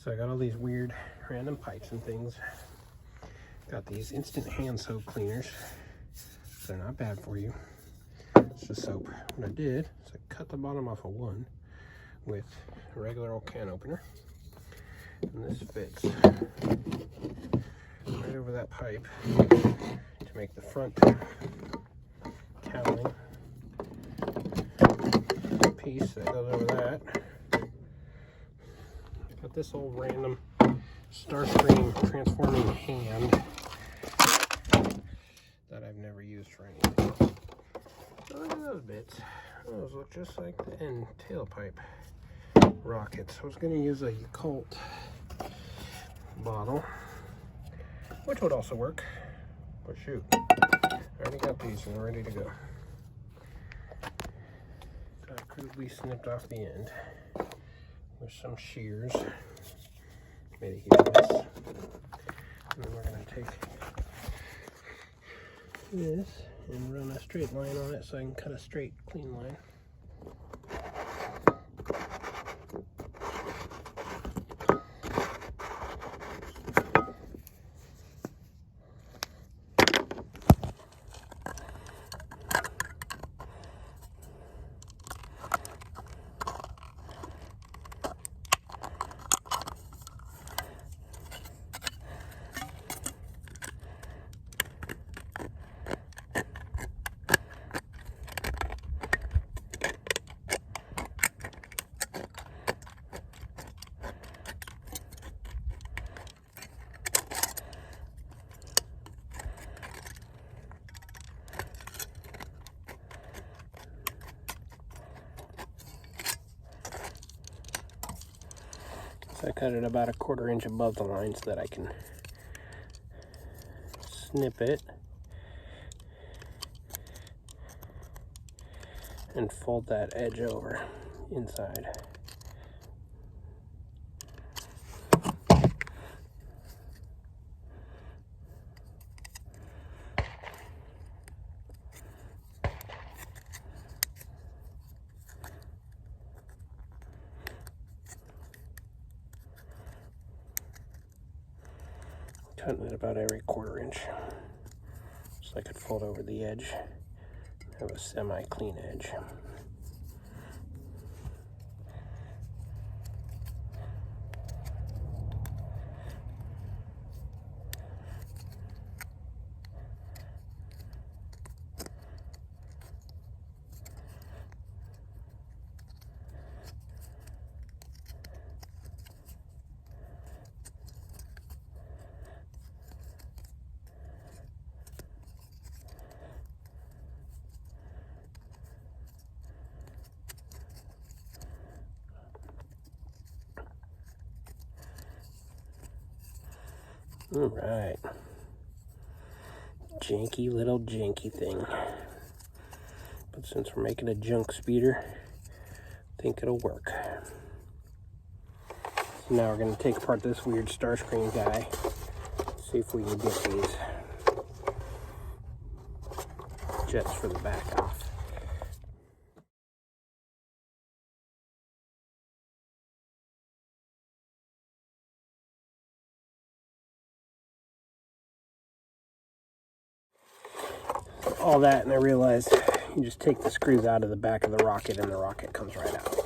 So I got all these weird random pipes and things. Got these instant hand soap cleaners. They're not bad for you. It's just soap. What I did is I cut the bottom off of one with a regular old can opener. And this fits right over that pipe to make the front cowling piece that goes over that. Got this old random Starscream transforming hand that I've never used for anything. So look at those bits. Those look just like the end tailpipe rockets. I was going to use a Yakult bottle, which would also work, but shoot, I already got these and they're ready to go. So I crudely snipped off the end with some shears, made a huge mess, and then we're going to take this and run a straight line on it so I can cut a straight, clean line. So I cut it about a 1/4 inch above the line so that I can snip it and fold that edge over inside. Cutting it about every 1/4 inch so I could fold over the edge and have a semi-clean edge. All right, janky little janky thing. But since we're making a junk speeder, I think it'll work. So now we're gonna take apart this weird Starscream guy, see if we can get these jets for the back off. All that, and I realized you just take the screws out of the back of the rocket and the rocket comes right out.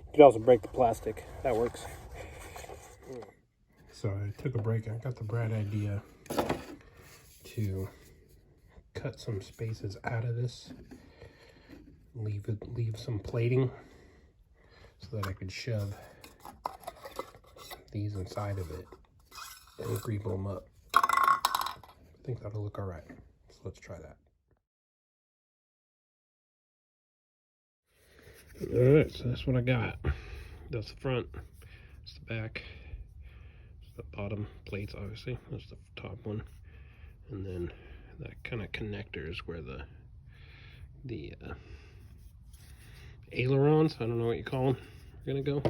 You could also break the plastic. That works. So I took a break. I got the bright idea to cut some spaces out of this, leave some plating so that I could shove these inside of it and grease them up. I think that'll look all right. So let's try that. All right, so that's what I got. That's the front. That's the back. The bottom plates, obviously. That's the top one, and then that kind of connector is where the ailerons. I don't know what you call them. We're gonna go.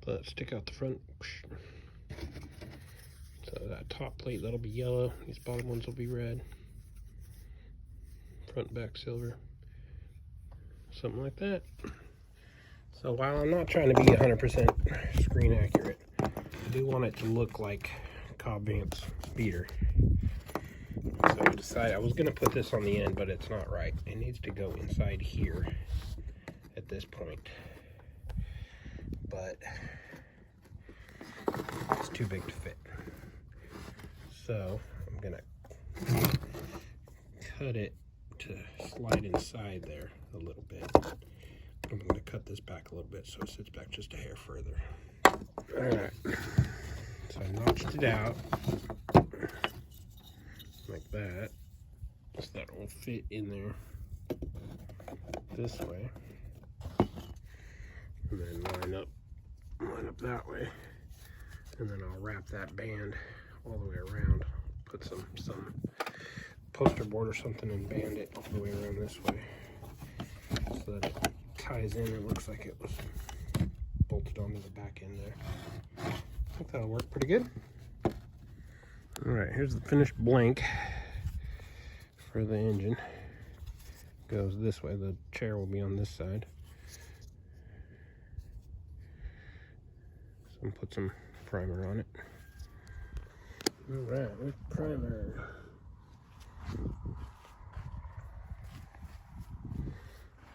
Let's stick out the front. So that top plate, that'll be yellow. These bottom ones will be red. Front and back silver. Something like that. So while I'm not trying to be 100% screen accurate, I do want it to look like Cobb Vanth's beater. So I decided I was going to put this on the end, but it's not right. It needs to go inside here at this point. But it's too big to fit. So I'm going to cut it to slide inside there a little bit. I'm going to cut this back a little bit so it sits back just a hair further. Alright, so I notched it out like that, so that it will fit in there this way, and then line up that way, and then I'll wrap that band all the way around, put some poster board or something and band it all the way around this way so that it ties in. It looks like it was bolted onto the back end there. I think that'll work pretty good. Alright, here's the finished blank for the engine. Goes this way. The chair will be on this side. So I'm gonna put some primer on it. Alright, with primer.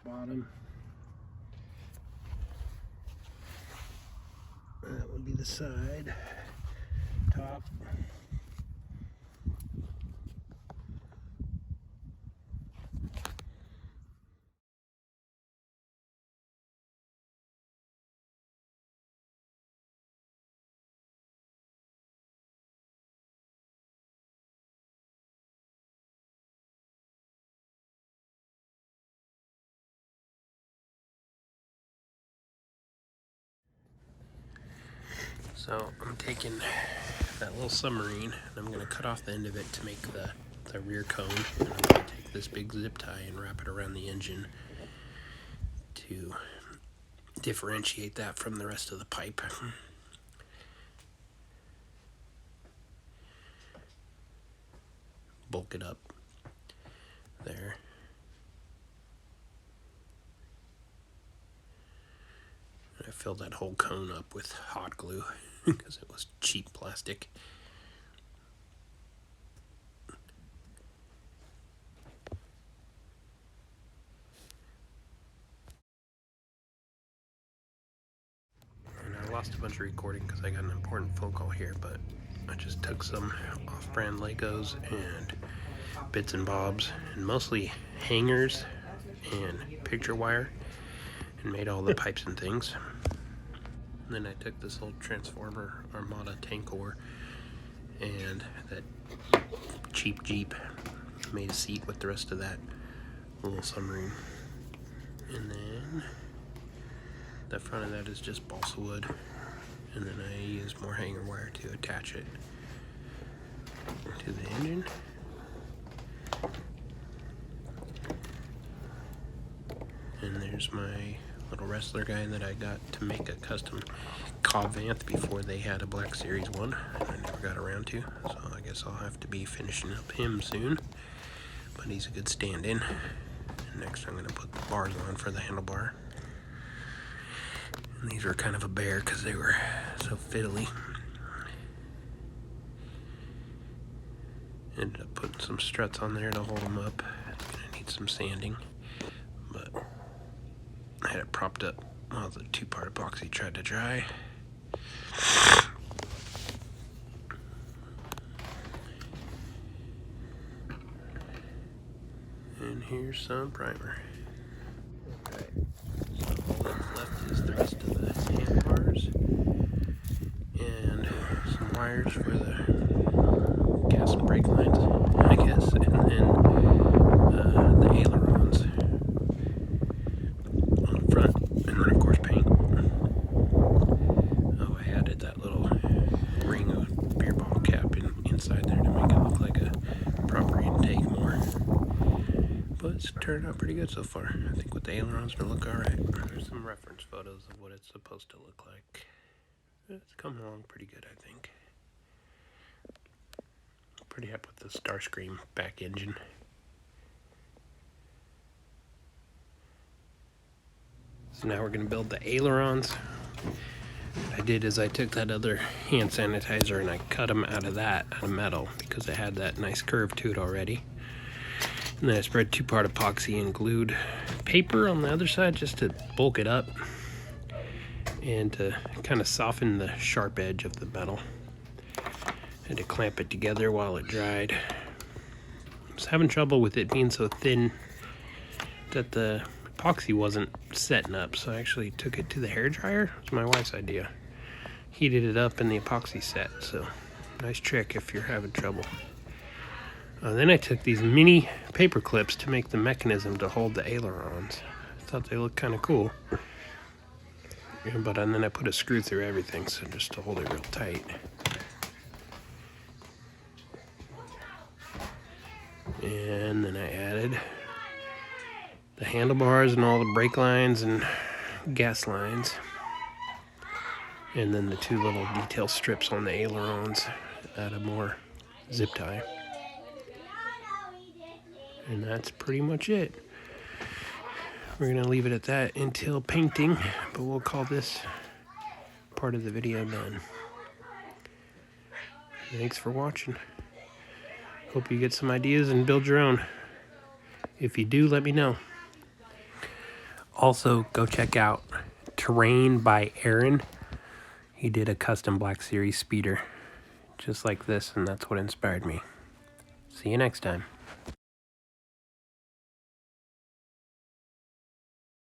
Bottom. That would be the side. Top. So I'm taking that little submarine and I'm going to cut off the end of it to make the rear cone. And I'm going to take this big zip tie and wrap it around the engine to differentiate that from the rest of the pipe. Bulk it up there. I filled that whole cone up with hot glue because it was cheap plastic. And I lost a bunch of recording because I got an important phone call here, but I just took some off-brand Legos and bits and bobs, and mostly hangers and picture wire, and made all the pipes and things. And then I took this old Transformer Armada Tankor and that cheap Jeep, made a seat with the rest of that little submarine. And then the front of that is just balsa wood, and then I used more hanger wire to attach it to the engine. And there's my little wrestler guy that I got to make a custom Cobb Vanth before they had a Black Series 1, and I never got around to, so I guess I'll have to be finishing up him soon, but he's a good stand-in. And next I'm going to put the bars on for the handlebar, and these were kind of a bear because they were so fiddly. Ended up putting some struts on there to hold them up. It's going to need some sanding, but I had it propped up while the two-part epoxy tried to dry. And here's some primer. Okay, so all that's left is the rest of the handlebars and some wires for the gas and brake lines, I guess, and then the ailerons on the front, and then of course paint. Oh, I added that little ring of beer bottle cap inside there to make it look like a proper intake more. But it's turned turned out pretty good so far. I think with the ailerons it'll look alright. There's some reference photos of what it's supposed to look like. It's coming along pretty good, I think. Pretty happy with the Starscream back engine. So now we're going to build the ailerons. What I did is I took that other hand sanitizer and I cut them out of metal, because it had that nice curve to it already. And then I spread 2-part epoxy and glued paper on the other side just to bulk it up and to kind of soften the sharp edge of the metal. Had to clamp it together while it dried. I was having trouble with it being so thin that the epoxy wasn't setting up, so I actually took it to the hairdryer. It was my wife's idea. Heated it up and the epoxy set, so nice trick if you're having trouble. Then I took these mini paper clips to make the mechanism to hold the ailerons. I thought they looked kind of cool. And then I put a screw through everything, so just to hold it real tight. And then I added the handlebars and all the brake lines and gas lines. And then the 2 little detail strips on the ailerons out of more zip tie. And that's pretty much it. We're going to leave it at that until painting, but we'll call this part of the video done. Thanks for watching. Hope you get some ideas and build your own. If you do, let me know. Also, go check out Terrain by Aaron. He did a custom Black Series speeder just like this, and that's what inspired me. See you next time.